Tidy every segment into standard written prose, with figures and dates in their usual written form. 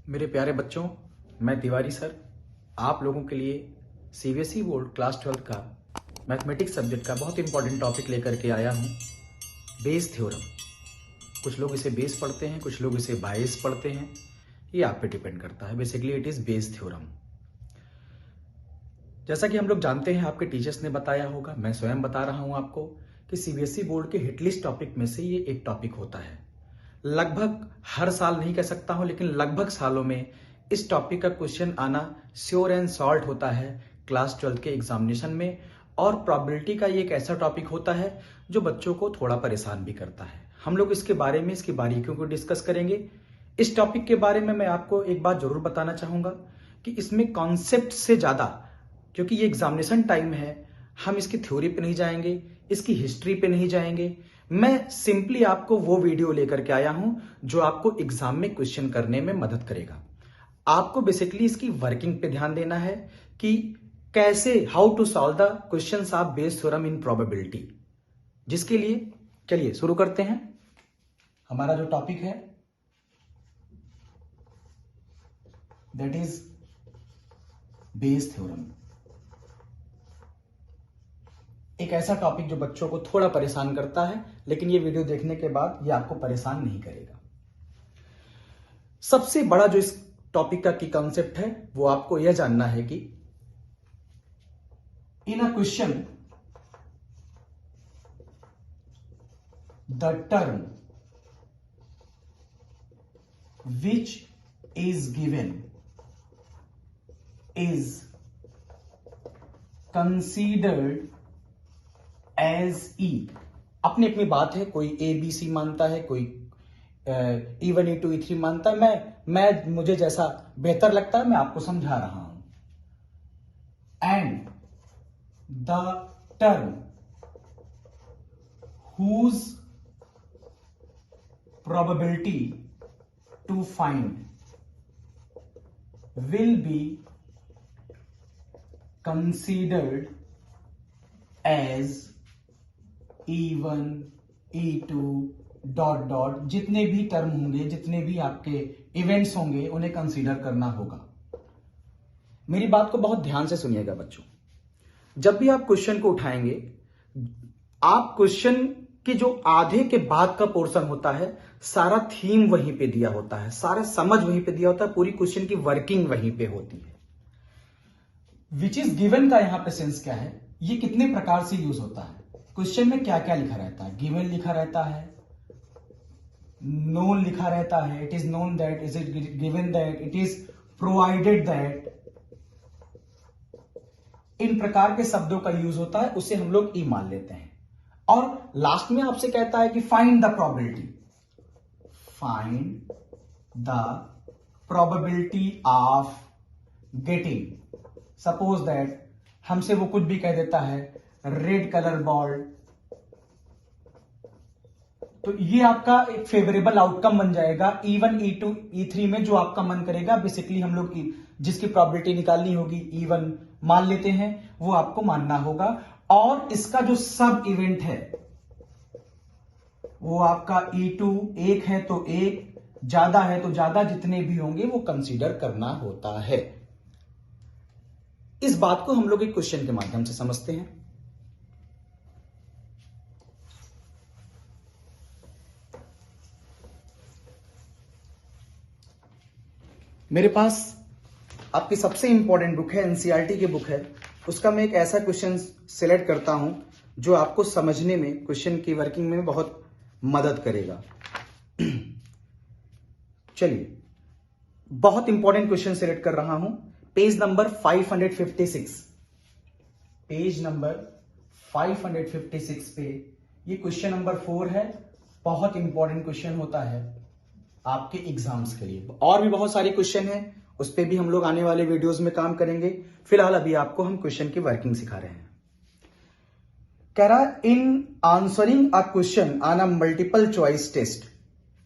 मेरे प्यारे बच्चों, मैं तिवारी सर आप लोगों के लिए सीबीएसई बोर्ड क्लास 12 का मैथमेटिक्स सब्जेक्ट का बहुत इंपॉर्टेंट टॉपिक लेकर के आया हूँ, बेस थ्योरम। कुछ लोग इसे बेस पढ़ते हैं, कुछ लोग इसे बायस पढ़ते हैं, ये आप पे डिपेंड करता है। Basically it is Bayes theorem. जैसा कि हम लोग जानते हैं, आपके टीचर्स ने बताया होगा, मैं स्वयं बता रहा हूँ आपको कि सीबीएसई बोर्ड के हिटलिस्ट टॉपिक में से ये एक टॉपिक होता है। लगभग हर साल नहीं कह सकता हूं, लेकिन लगभग सालों में इस टॉपिक का क्वेश्चन आना श्योर एंड सॉल्ट होता है क्लास 12 के एग्जामिनेशन में। और प्रोबेबिलिटी का ये एक ऐसा टॉपिक होता है जो बच्चों को थोड़ा परेशान भी करता है। हम लोग इसके बारे में, इसकी बारीकियों को डिस्कस करेंगे। इस टॉपिक के बारे में मैं आपको एक बात जरूर बताना चाहूंगा कि इसमें कॉन्सेप्ट से ज्यादा, क्योंकि ये एग्जामिनेशन टाइम है, हम इसकी थ्योरी पे नहीं जाएंगे, इसकी हिस्ट्री पे नहीं जाएंगे। मैं सिंपली आपको वो वीडियो लेकर के आया हूं जो आपको एग्जाम में क्वेश्चन करने में मदद करेगा। आपको बेसिकली इसकी वर्किंग पे ध्यान देना है कि कैसे, how to solve the questions of Bayes theorem in probability. जिसके लिए चलिए शुरू करते हैं। हमारा जो टॉपिक है दैट इज बेस थ्योरम। एक ऐसा टॉपिक जो बच्चों को थोड़ा परेशान करता है, लेकिन ये वीडियो देखने के बाद ये आपको परेशान नहीं करेगा। सबसे बड़ा जो इस टॉपिक का की कॉन्सेप्ट है वो आपको यह जानना है कि in a question the term which is given is considered as E. अपनी अपनी बात है, कोई ए बी सी मानता है, कोई E1 E2 E3 मानता है। मैं मुझे जैसा बेहतर लगता है मैं आपको समझा रहा हूं। And the term whose probability to find will be considered as E1 E2 dot dot, जितने भी टर्म होंगे, जितने भी आपके इवेंट्स होंगे, उन्हें कंसीडर करना होगा। मेरी बात को बहुत ध्यान से सुनिएगा बच्चों। जब भी आप क्वेश्चन को उठाएंगे, आप क्वेश्चन के जो आधे के बाद का पोर्शन होता है, सारा थीम वहीं पे दिया होता है, सारा समझ वहीं पे दिया होता है, पूरी क्वेश्चन की वर्किंग वहीं पे होती है। विच इज गिवन का यहां पे सेंस क्या है, ये कितने प्रकार से यूज होता है। क्वेश्चन में क्या क्या लिखा रहता है, गिवन लिखा रहता है, नोन लिखा रहता है, it is known that, is it given that, it is provided that. इन प्रकार के शब्दों का यूज होता है, उसे हम लोग ई मान लेते हैं। और लास्ट में आपसे कहता है कि find the probability, find the probability of getting. Suppose that हमसे वो कुछ भी कह देता है, रेड कलर बॉल, तो ये आपका एक फेवरेबल आउटकम बन जाएगा E1 E2 E3 में, जो आपका मन करेगा। बेसिकली हम लोग जिसकी प्रोबेबिलिटी निकालनी होगी E1 मान लेते हैं, वो आपको मानना होगा। और इसका जो सब इवेंट है वो आपका E2 एक है तो एक, ज्यादा है तो ज्यादा, जितने भी होंगे वो कंसीडर करना होता है। इस बात को हम लोग एक क्वेश्चन के माध्यम से समझते हैं। मेरे पास आपकी सबसे इंपॉर्टेंट बुक है, एनसीईआरटी की बुक है, उसका मैं एक ऐसा क्वेश्चन सिलेक्ट करता हूं जो आपको समझने में, क्वेश्चन की वर्किंग में बहुत मदद करेगा। चलिए, बहुत इंपॉर्टेंट क्वेश्चन सिलेक्ट कर रहा हूं, पेज नंबर 556, पेज नंबर 556 पे ये क्वेश्चन नंबर 4 है। बहुत इंपॉर्टेंट क्वेश्चन होता है आपके एग्जाम्स के लिए। और भी बहुत सारे क्वेश्चन हैं, उस पर भी हम लोग आने वाले वीडियोस में काम करेंगे। फिलहाल अभी आपको हम क्वेश्चन की वर्किंग सिखा रहे हैं। कह रहा है, in answering a question on a multiple choice test.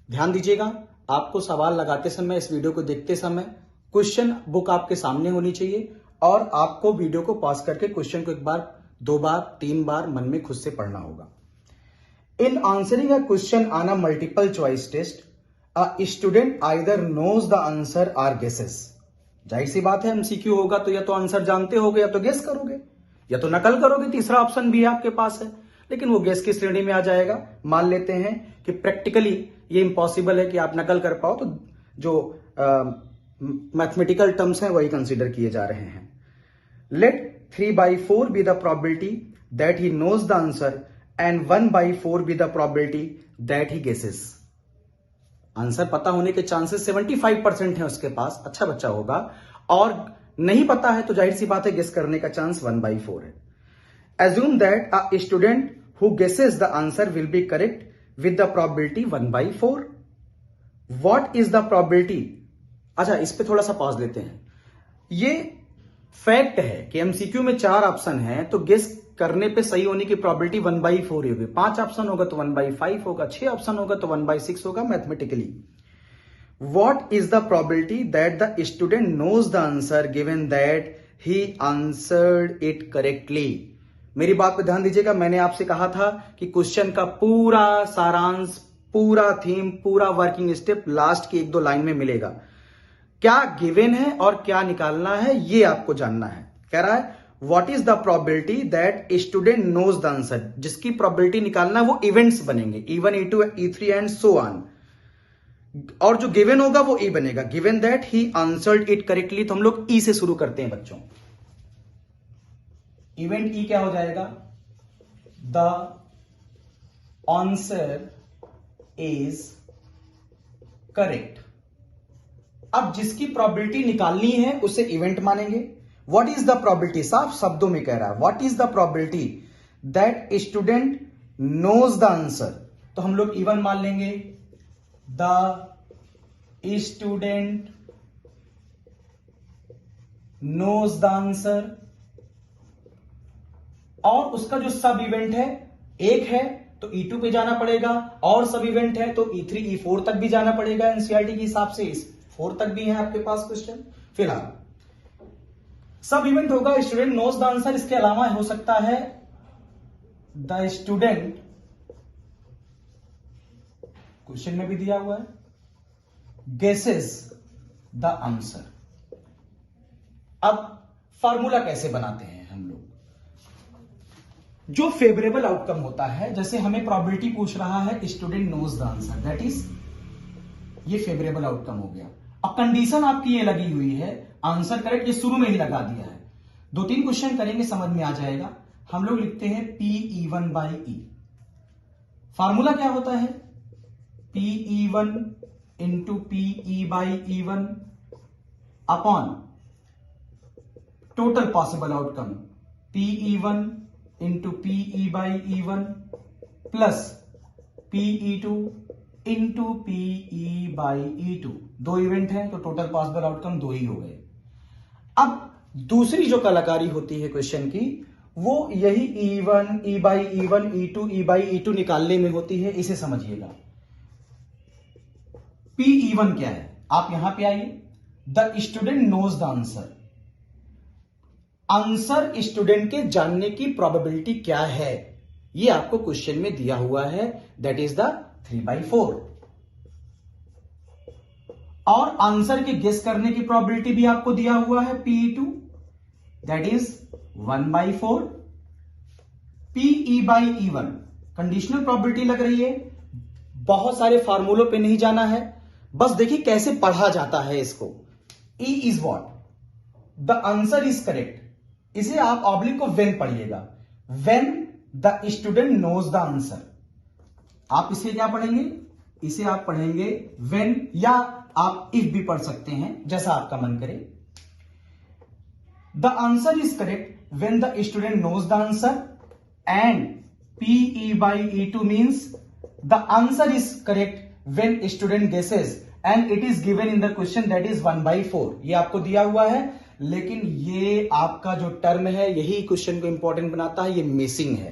ध्यान दीजिएगा, आपको सवाल लगाते समय, इस वीडियो को देखते समय क्वेश्चन बुक आपके सामने होनी चाहिए और आपको वीडियो को पॉज करके क्वेश्चन को एक बार, 2 बार, 3 बार मन में खुद से पढ़ना होगा। In answering a question on a multiple choice test, a student either knows the answer or guesses. जाहिर सी बात है, एमसीक्यू होगा तो या तो आंसर जानते होगे या तो गेस करोगे या तो नकल करोगे, तीसरा ऑप्शन भी आपके पास है, लेकिन वो गेस की श्रेणी में आ जाएगा। मान लेते हैं कि प्रैक्टिकली ये इम्पॉसिबल है कि आप नकल कर पाओ, तो जो मैथमेटिकल टर्म्स हैं वही कंसीडर किए जा रहे हैं। Let 3/4 be the probability that he knows the answer and 1/4 be the probability that he guesses. Answer पता होने के चांसेस 75% है उसके पास, अच्छा बच्चा होगा, और नहीं पता है तो जाहिर सी बात है गेस करने का चांस 1/4 है। Assume that a student who guesses the answer will be correct with the probability 1/4. What is the probability? अच्छा, इस पे थोड़ा सा पॉज लेते हैं। ये फैक्ट है कि एमसीक्यू में 4 ऑप्शन है तो गेस करने पे सही होने की प्रोबेबिलिटी 1/4 होगी। 5 ऑप्शन होगा तो 1/5 होगा, 6 ऑप्शन होगा तो 1/6 होगा mathematically. What is the probability that the student knows the answer given that he answered it correctly? मेरी बात पे ध्यान दीजिएगा, मैंने आपसे कहा था कि क्वेश्चन का पूरा सारांश, पूरा थीम, पूरा वर्किंग स्टेप लास्ट की 1-2 लाइन में मिलेगा। क्या गिवन है और क्या निकालना है ये आपको जानना है। कह रहा है what is the probability that student knows the answer, जिसकी प्रोबेबिलिटी निकालना है वो इवेंट्स बनेंगे, E1, E2, E3 and so on, और जो गिवन होगा वो ई बनेगा। Given that he answered it correctly, तो हम लोग ई से शुरू करते हैं बच्चों। इवेंट ई क्या हो जाएगा? The answer is correct. अब जिसकी प्रोबेबिलिटी निकालनी है उसे इवेंट मानेंगे। What is the probability? साफ शब्दों में कह रहा है what is the probability that student knows the answer, तो हम लोग E1 मान लेंगे। The student knows the answer, और उसका जो सब इवेंट है 1 है तो E2 पे जाना पड़ेगा, और सब इवेंट है तो E3, E4 तक भी जाना पड़ेगा। एनसीईआरटी के हिसाब से 4 तक भी है आपके पास क्वेश्चन। फिलहाल सब इवेंट होगा स्टूडेंट नोज द आंसर, इसके अलावा हो सकता है द स्टूडेंट, क्वेश्चन में भी दिया हुआ है, गेसेस द आंसर। अब फॉर्मूला कैसे बनाते हैं हम लोग? जो फेवरेबल आउटकम होता है, जैसे हमें प्रोबेबिलिटी पूछ रहा है student knows the answer, that is ये फेवरेबल आउटकम हो गया। अब कंडीशन आपकी ये लगी हुई है आंसर करेक्ट, ये शुरू में ही लगा दिया है। 2-3 क्वेश्चन करेंगे समझ में आ जाएगा। हम लोग लिखते हैं PE1/E। फार्मूला क्या होता है? PE1 into PE/E1 upon total possible outcome PE1 into PE/E1 plus PE2 into PE/E2। 2 event है तो टोटल पॉसिबल आउटकम 2 ही हो गए। अब दूसरी जो कलाकारी होती है क्वेश्चन की, वो यही E1, E/E1, E2, E/E2 निकालने में होती है। इसे समझिएगा। PE1 क्या है? आप यहां पे आइए, the student knows the answer. Answer student के जानने की प्रोबेबिलिटी क्या है, ये आपको क्वेश्चन में दिया हुआ है, दैट इज द 3/4। और आंसर के गेस करने की प्रोबेबिलिटी भी आपको दिया हुआ है PE2, that is 1/4। PE/E1 conditional probability लग रही है। बहुत सारे फार्मूलों पे नहीं जाना है, बस देखिए कैसे पढ़ा जाता है इसको। E is what? The answer is correct. इसे आप ऑब्लिक को वेन पढ़िएगा, when the student knows the answer. आप इसे क्या पढ़ेंगे? इसे आप पढ़ेंगे वेन, या आप इफ भी पढ़ सकते हैं, जैसा आपका मन करे। The answer is correct when the student knows the answer, and PE/E2 means the answer is correct when student guesses and it is given in the question, that is 1/4। ये आपको दिया हुआ है, लेकिन ये आपका जो टर्म है यही क्वेश्चन को इंपॉर्टेंट बनाता है, ये मिसिंग है।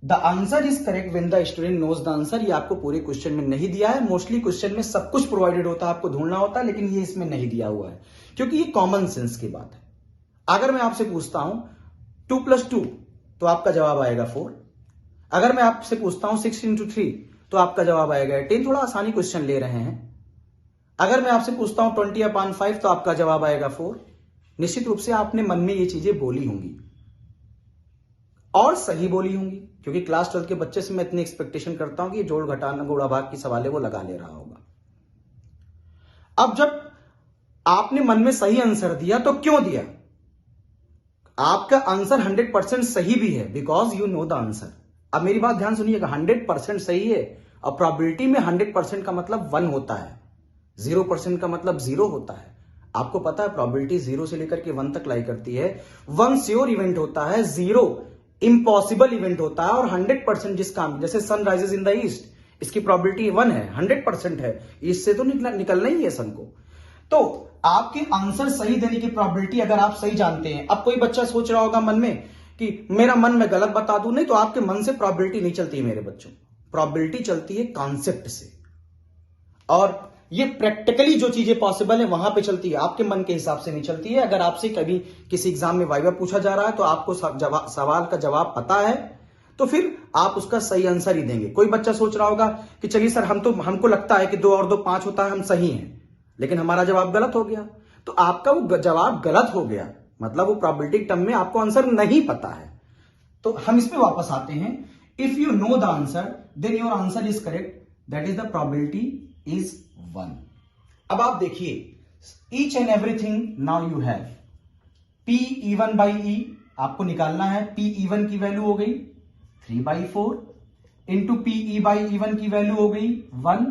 The answer is correct when the student knows the answer, ये आपको पूरे क्वेश्चन में नहीं दिया है। मोस्टली क्वेश्चन में सब कुछ प्रोवाइडेड होता है, आपको ढूंढना होता है, लेकिन ये इसमें नहीं दिया हुआ है, क्योंकि ये कॉमन सेंस की बात है। अगर मैं आपसे पूछता हूं 2 + 2 तो आपका जवाब आएगा 4। अगर मैं आपसे पूछता हूं 6 × 3 तो आपका जवाब आएगा 18। थोड़ा आसानी क्वेश्चन ले रहे हैं। अगर मैं आपसे पूछता हूं 20/5 तो आपका जवाब आएगा 4। निश्चित रूप से आपने मन में ये चीजें बोली होंगी और सही बोली होंगी, क्योंकि क्लास 12 के बच्चे से मैं इतनी एक्सपेक्टेशन करता हूं कि जोड़ घटाना गुणा भाग की सवाल है वो लगा ले रहा होगा। अब जब आपने मन में सही आंसर दिया तो क्यों दिया? आपका आंसर 100% सही भी है, because you know the answer. अब मेरी बात ध्यान सुनिएगा, 100% सही है और प्रोबेबिलिटी में 100% का मतलब 1 होता है, 0% का मतलब 0 होता है। आपको पता है प्रोबेबिलिटी 0 से लेकर के 1 तक लाई करती है। 1 श्योर इवेंट होता है, 0 इम्पॉसिबल इवेंट होता है, और 100% जिस काम, जैसे sun rises in the east, इसकी प्रोबेबिलिटी 1 है, 100% है, इससे तो निकलना ही है सन को। तो आपके आंसर सही देने की प्रोबेबिलिटी अगर आप सही जानते हैं, अब कोई बच्चा सोच रहा होगा मन में कि मेरा मन में गलत बता दूं, नहीं, तो आपके मन से प्रोबेबिलिटी नहीं चलती है मेरे बच्चों। प्रोबेबिलिटी चलती है कॉन्सेप्ट से, और ये प्रैक्टिकली जो चीजें पॉसिबल है वहां पे चलती है, आपके मन के हिसाब से नहीं चलती है। अगर आपसे कभी किसी एग्जाम में वाइवा पूछा जा रहा है तो आपको सवाल का जवाब पता है तो फिर आप उसका सही आंसर ही देंगे। कोई बच्चा सोच रहा होगा कि चलिए सर, हमको लगता है कि 2 और 2 5 होता है, हम सही हैं, लेकिन हमारा जवाब गलत हो गया, तो आपका वो जवाब गलत हो गया, मतलब वो प्रोबेबिलिटी टर्म में आपको आंसर नहीं पता है। तो हम इस पे वापस आते हैं। If you know the answer then your answer is correct, that is the probability is 1। अब आप देखिए, each and everything now you have P E1 by E आपको निकालना है। P E1 की वैल्यू हो गई 3/4 into P E by E1 की वैल्यू हो गई 1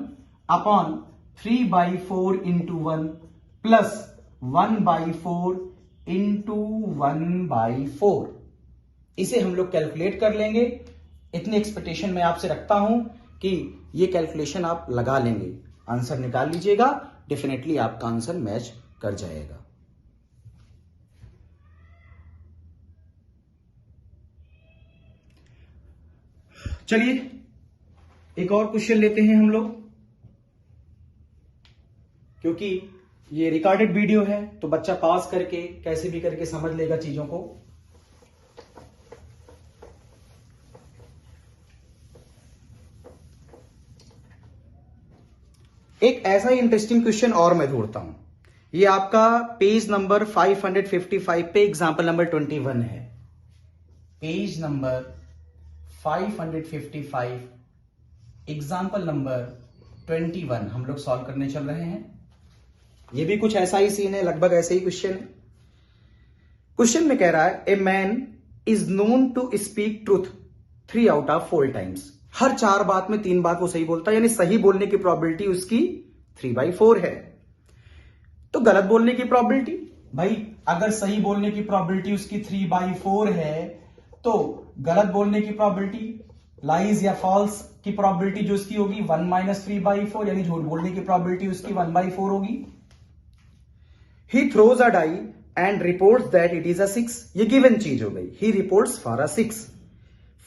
अपॉन 3/4 इंटू 1 प्लस 1/4 इंटू 1/4। इसे हम लोग कैलकुलेट कर लेंगे। इतनी एक्सपेक्टेशन मैं आपसे रखता हूं कि ये कैलकुलेशन आप लगा लेंगे, आंसर निकाल लीजिएगा, डेफिनेटली आपका आंसर मैच कर जाएगा। चलिए एक और क्वेश्चन लेते हैं हम लोग, क्योंकि ये रिकॉर्डेड वीडियो है तो बच्चा पॉज करके कैसे भी करके समझ लेगा चीजों को। एक ऐसा ही इंटरेस्टिंग क्वेश्चन और मैं ढूंढता हूं। ये आपका पेज नंबर 555 पे एग्जाम्पल नंबर 21 है। पेज नंबर 555 एग्जाम्पल नंबर 21 हम लोग सॉल्व करने चल रहे हैं। ये भी कुछ ऐसा ही सीन है, लगभग ऐसे ही क्वेश्चन है। क्वेश्चन में कह रहा है a man is known to speak truth 3 out of 4 times. हर 4 बात में 3 बात वो सही बोलता है, यानी सही बोलने की प्रोबेबिलिटी उसकी 3/4 है। तो गलत बोलने की प्रोबेबिलिटी, भाई अगर सही बोलने की प्रोबेबिलिटी उसकी 3/4 है तो गलत बोलने की प्रोबेबिलिटी, लाइज या फॉल्स की प्रोबेबिलिटी जो उसकी होगी 1 - 3/4, यानी झूठ बोलने की प्रोबेबिलिटी उसकी 1/4 होगी। He throws a die and reports that it is a 6। ये गिवन चीज हो गई, he reports for a 6।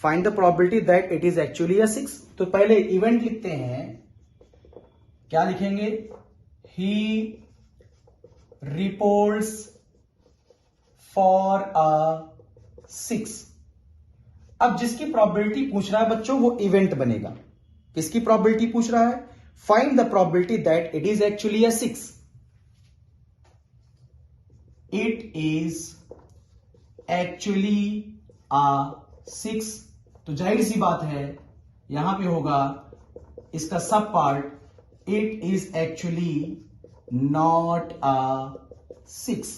Find the probability that it is actually a 6। तो पहले इवेंट लिखते हैं, क्या लिखेंगे? He reports for a 6। अब जिसकी प्रोबेबिलिटी पूछ रहा है बच्चों वो इवेंट बनेगा। किसकी प्रोबेबिलिटी पूछ रहा है? Find the probability that it is actually a 6। It is actually a 6। तो जाहिर सी बात है यहां पे होगा इसका सब part, it is actually not a 6।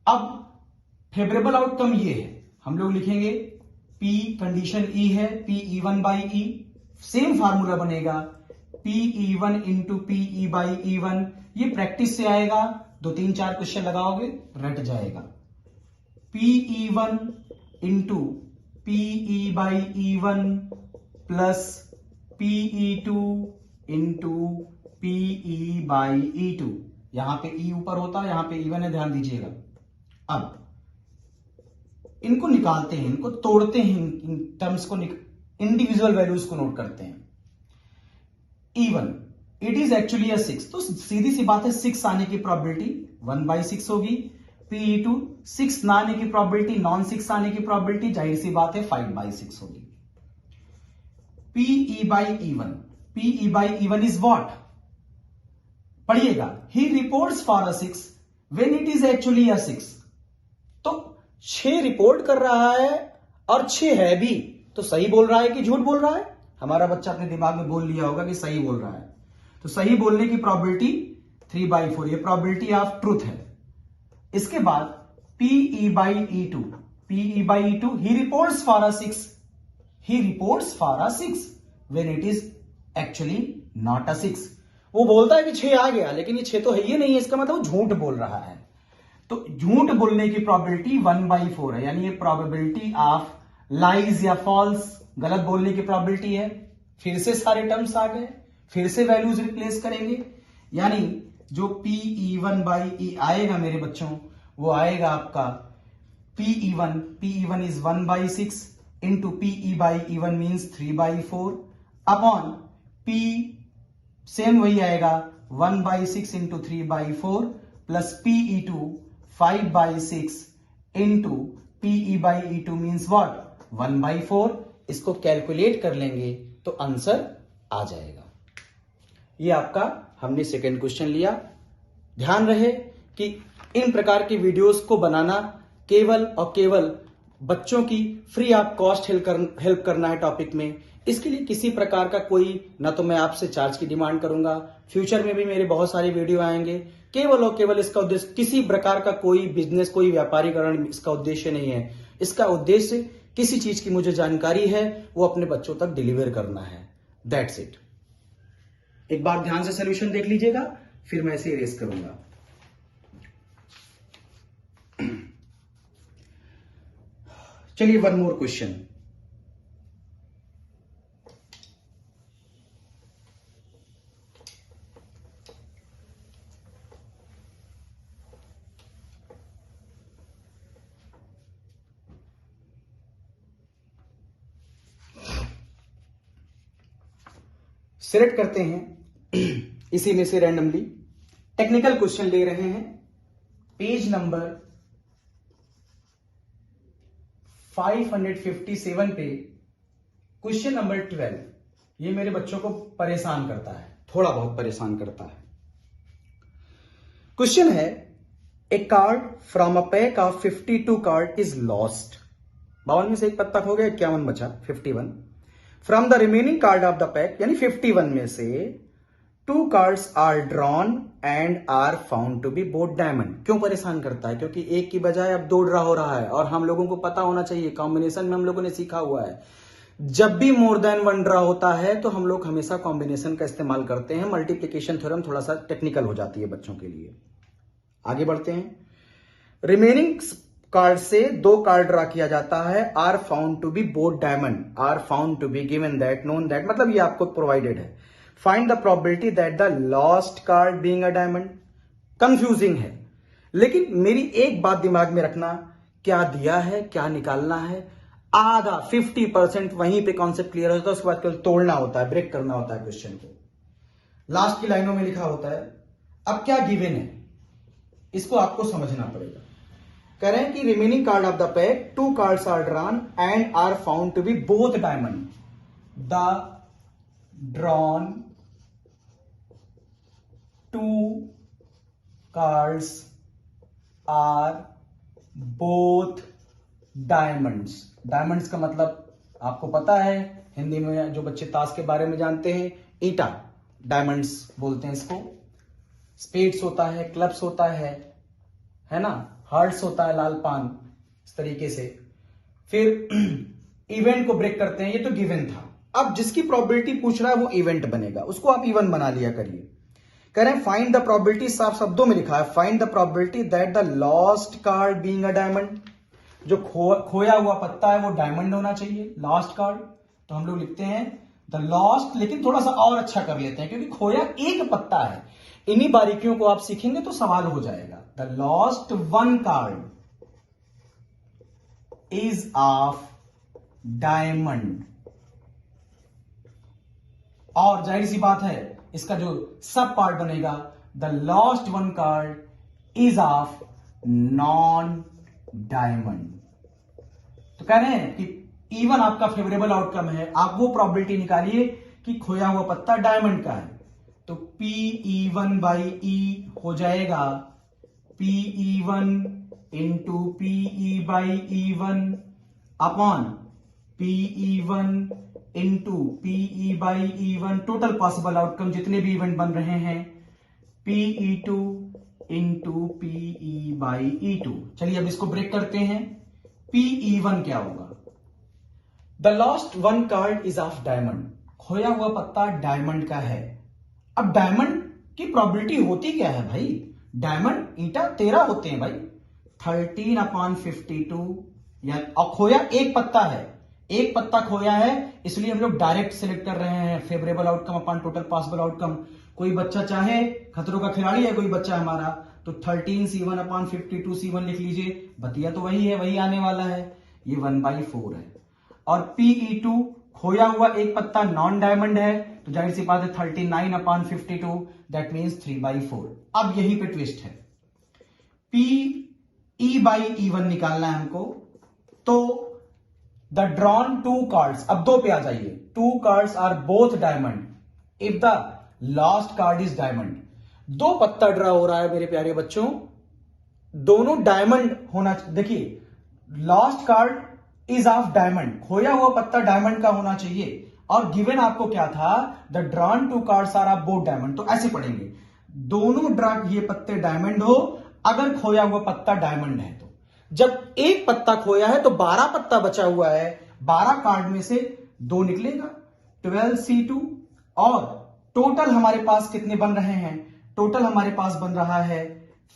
अब फेवरेबल आउटकम ये है, हम लोग लिखेंगे P कंडीशन E है, P E1 by E, same formula बनेगा P E1 into P E by E1। ये प्रैक्टिस से आएगा, 2-3-4 क्वेश्चन लगाओगे रट जाएगा। P E1 into P E by E1 plus P E2 into P E by E2। यहां पे E ऊपर होता है, यहां पे E1 है, ध्यान दीजिएगा। अब इनको निकालते हैं, इनको तोड़ते हैं, इन टर्म्स को इंडिविजुअल वैल्यूज को नोट करते हैं। E1 it is actually a 6, तो सीधी सी बात है 6 आने की प्रोबेबिलिटी 1/6 होगी। P2 6 ना आने की प्रोबेबिलिटी, नॉन 6 आने की प्रोबेबिलिटी जाहिर सी बात है 5/6 होगी। PE by E1. PE by E1 is what? पढ़िएगा, he reports for a 6 when it is actually a 6. तो 6 रिपोर्ट कर रहा है और 6 है भी, तो सही बोल रहा है कि झूठ बोल रहा है? हमारा बच्चा अपने दिमाग में बोल लिया होगा कि सही बोल रहा है। तो सही बोलने की प्रोबेबिलिटी 3/4, ये प्रोबेबिलिटी ऑफ ट्रूथ है। इसके बाद PE by E2. PE by E2, he reports for a 6. He reports for a 6 when it is actually not a 6. वो बोलता है कि 6 आ गया, लेकिन ये 6 तो है ही नहीं है, इसका मतलब वो झूठ बोल रहा है। तो झूठ बोलने की प्रोबेबिलिटी 1/4 है, यानी ये प्रोबेबिलिटी ऑफ लाइज या फॉल्स, गलत बोलने की प्रोबेबिलिटी है। फिर से सारे टर्म्स आ गए, फिर से वैल्यूज रिप्लेस करेंगे, यानी जो PE1 by E आएगा मेरे बच्चों, वो आएगा आपका PE1 is 1/6 into PE by E1 means 3/4 upon P same वही आएगा 1/6 into 3/4 plus PE2 5/6 into PE by E2 means what 1/4। इसको कैलकुलेट कर लेंगे तो आंसर आ जाएगा। ये आपका हमने सेकेंड क्वेश्चन लिया। ध्यान रहे कि इन प्रकार की वीडियोस को बनाना केवल और केवल बच्चों की फ्री ऑफ कॉस्ट हेल्प करना है टॉपिक में। इसके लिए किसी प्रकार का कोई ना तो मैं आपसे चार्ज की डिमांड करूंगा, फ्यूचर में भी मेरे बहुत सारे वीडियो आएंगे। केवल और केवल इसका उद्देश्य किसी प्रकार का कोई बिजनेस, कोई व्यापारीकरण इसका उद्देश्य नहीं है। इसका उद्देश्य किसी चीज की मुझे जानकारी है वो अपने बच्चों तक डिलीवर करना है, दैट्स इट। एक बार ध्यान से सोल्यूशन देख लीजिएगा, फिर मैं इसे इरेज करूंगा। चलिए वन मोर क्वेश्चन। सिलेक्ट करते हैं इसी में से रैंडमली। टेक्निकल क्वेश्चन ले रहे हैं, पेज नंबर 557 पे क्वेश्चन नंबर 12। ये मेरे बच्चों को परेशान करता है, थोड़ा बहुत परेशान करता है। क्वेश्चन है, a card from a pack of 52 card is lost. 52 में से एक पत्ता खो गया, 51 बचा, 51। From the remaining card of the pack, यानी 51 में से 2 cards are drawn and are found to be both diamond. क्यों परेशान करता है? क्योंकि एक की बजाय अब 2 ड्रा हो रहा है, और हम लोगों को पता होना चाहिए, कॉम्बिनेशन में हम लोगों ने सीखा हुआ है, जब भी मोर देन 1 ड्रा होता है तो हम लोग हमेशा कॉम्बिनेशन का इस्तेमाल करते हैं। मल्टीप्लीकेशन थ्योरम थोड़ा सा टेक्निकल हो जाती है बच्चों के लिए। आगे बढ़ते हैं। रिमेनिंग कार्ड से 2 कार्ड ड्रा किया जाता है, are found to be both diamond, are found to be given that, known that, मतलब ये आपको प्रोवाइडेड है। Find the probability that the lost card being a diamond. Confusing है, लेकिन मेरी एक बात दिमाग में रखना, क्या दिया है, क्या निकालना है, आधा 50% वहीं पे कॉन्सेप्ट क्लियर होता है। उसके बाद केवल तोड़ना होता है, ब्रेक करना होता है क्वेश्चन को। लास्ट की लाइनों में लिखा होता है। अब क्या गिवन है, इसको आपको समझना पड़ेगा। कह रहे हैं कि remaining card of the pack 2 cards are drawn and are found to be both diamond. The drawn 2 cards are both diamonds. Diamonds का मतलब आपको पता है, हिंदी में जो बच्चे ताश के बारे में जानते हैं, ईटा डायमंड्स बोलते हैं इसको। स्पेड्स होता है, क्लब्स होता है ना, हार्ट्स होता है, लाल पान, इस तरीके से। फिर इवेंट को ब्रेक करते हैं, ये तो गिवन था। अब जिसकी प्रोबेबिलिटी पूछ रहा है वो इवेंट बनेगा, उसको आप इवन बना लिया करिए। कह रहे हैं फाइंड द प्रोबेबिलिटी, साफ शब्दों में लिखा है, find the probability that the lost card being a diamond. जो खोया हुआ पत्ता है वो डायमंड होना चाहिए, लास्ट कार्ड। तो हम लोग लिखते हैं द लॉस्ट, लेकिन थोड़ा सा और अच्छा कर लेते हैं क्योंकि खोया एक पत्ता है। इन्हीं बारीकियों को आप सीखेंगे तो सवाल हो जाएगा। The lost 1 card is of diamond. और जाहिर सी बात है, इसका जो सब पार्ट बनेगा, the lost 1 card is of non diamond. तो कह रहे हैं कि इवन आपका फेवरेबल आउटकम है, आप वो प्रोबेबिलिटी निकालिए कि खोया हुआ पत्ता डायमंड का है। तो PE1 बाई ई हो जाएगा PE1 into PE by E1 upon PE1 into PE by E1, total possible outcome जितने भी इवेंट बन रहे हैं, PE2 into PE by E2। चलिए अब इसको ब्रेक करते हैं। PE1 क्या होगा? The lost one card is of diamond, खोया हुआ पत्ता डायमंड का है। अब डायमंड की प्रोबेबिलिटी होती क्या है भाई? डायमंड ईटा 13 होते हैं भाई, 13/52 या, और खोया एक पत्ता है, एक पत्ता खोया है, इसलिए हम लोग डायरेक्ट सिलेक्ट कर रहे हैं favourable outcome upon total possible outcome. कोई बच्चा चाहे खतरों का खिलाड़ी है कोई बच्चा हमारा, तो 13C1/52C1 लिख लीजिए, बतिया तो वही है, वही आने वाला है, ये 1/4 है। और PE2 खोया हुआ एक पत्ता नॉन डायमंड है, तो जाहिर सी बात है 39/52, दैट मीन्स 3/4। अब यहीं पे ट्विस्ट है, PE बाई E1 निकालना है हमको, तो द ड्रॉन 2 कार्ड्स, अब 2 पे आ जाइए, 2 cards are both diamond if the last card is diamond. 2 पत्ता ड्रा हो रहा है मेरे प्यारे बच्चों, दोनों डायमंड होना। देखिए last card is of diamond, खोया हुआ पत्ता डायमंड का होना चाहिए, और गिवन आपको क्या था? The drawn 2 cards are of both diamond. तो ऐसे पढ़ेंगे, दोनों ड्रा ये पत्ते डायमंड हो अगर खोया हुआ पत्ता डायमंड है। तो जब एक पत्ता खोया है तो 12 पत्ता बचा हुआ है, 12 कार्ड में से 2 निकलेगा, 12C2, और टोटल हमारे पास कितने बन रहे हैं? टोटल हमारे पास बन रहा है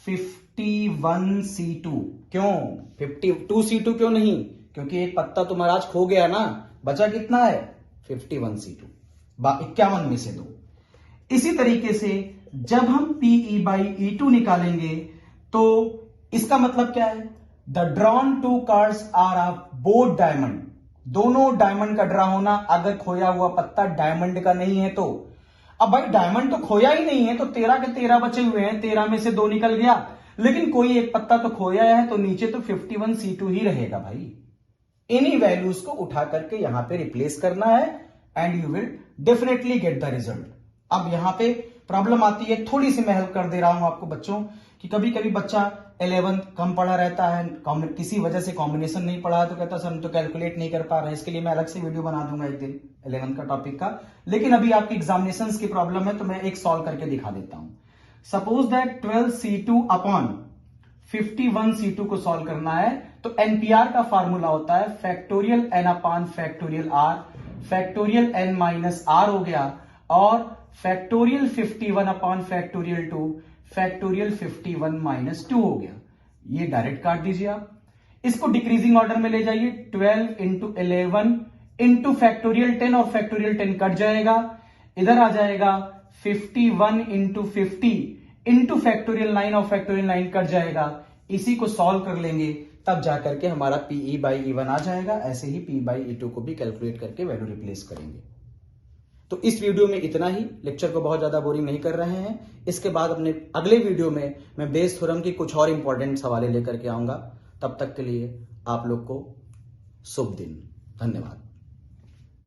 51C2। क्यों 52C2 क्यों नहीं? क्योंकि एक पत्ता तो महाराज खो गया ना, बचा कितना है? 51C2, 51 में से 2। इसी तरीके से जब हम PE बाई E2 निकालेंगे तो इसका मतलब क्या है? The drawn 2 cards are of both diamond, दोनों डायमंड का ड्रा होना अगर खोया हुआ पत्ता डायमंड का नहीं है तो। अब भाई डायमंड तो खोया ही नहीं है, तो 13 के 13 बचे हुए हैं, 13 में से 2 निकल गया, लेकिन कोई एक पत्ता तो खोया है, तो नीचे तो 51C2 ही रहेगा भाई। इन्हीं वैल्यूज को उठा करके यहां पे रिप्लेस करना है and you will definitely get the result. अब यहां पे प्रॉब्लम आती है, थोड़ी सी मैं हेल्प कर दे रहा हूं आपको बच्चों, कि कभी कभी बच्चा 11th कम पढ़ा रहता है, किसी वजह से कॉम्बिनेशन नहीं पढ़ा है, तो कहता सर हम तो कैलकुलेट नहीं कर पा रहे हैं। इसके लिए मैं अलग से वीडियो बना दूंगा एक दिन 11th का टॉपिक का, लेकिन अभी आपकी एग्जामिनेशंस की प्रॉब्लम है तो मैं एक सॉल्व करके दिखा देता हूं। Suppose that 12C2 upon 51C2 को सॉल्व करना है, तो NPR का फॉर्मूला होता है factorial n upon factorial r, factorial n minus r हो गया, और factorial 51 upon factorial 2, factorial 51 minus 2 हो गया। ये डायरेक्ट काट दीजिए आप, इसको डिक्रीजिंग ऑर्डर में ले जाइए, 12 इंटू 11 इंटू फैक्टोरियल 10, और फैक्टोरियल 10 कट जाएगा, इधर आ जाएगा 51 इंटू 50 इंटू फैक्टोरियल 9, और फैक्टोरियल 9 कट जाएगा। इसी को सॉल्व कर लेंगे, तब जाकर के हमारा PE बाई E1 आ जाएगा। ऐसे ही P बाई E2 को भी कैलकुलेट करके वैल्यू रिप्लेस करेंगे। तो इस वीडियो में इतना ही, लेक्चर को बहुत ज्यादा बोरिंग नहीं कर रहे हैं। इसके बाद अपने अगले वीडियो में मैं बेस थ्योरम की कुछ और इंपॉर्टेंट सवालें लेकर के आऊंगा। तब तक के लिए आप लोग को शुभ दिन, धन्यवाद।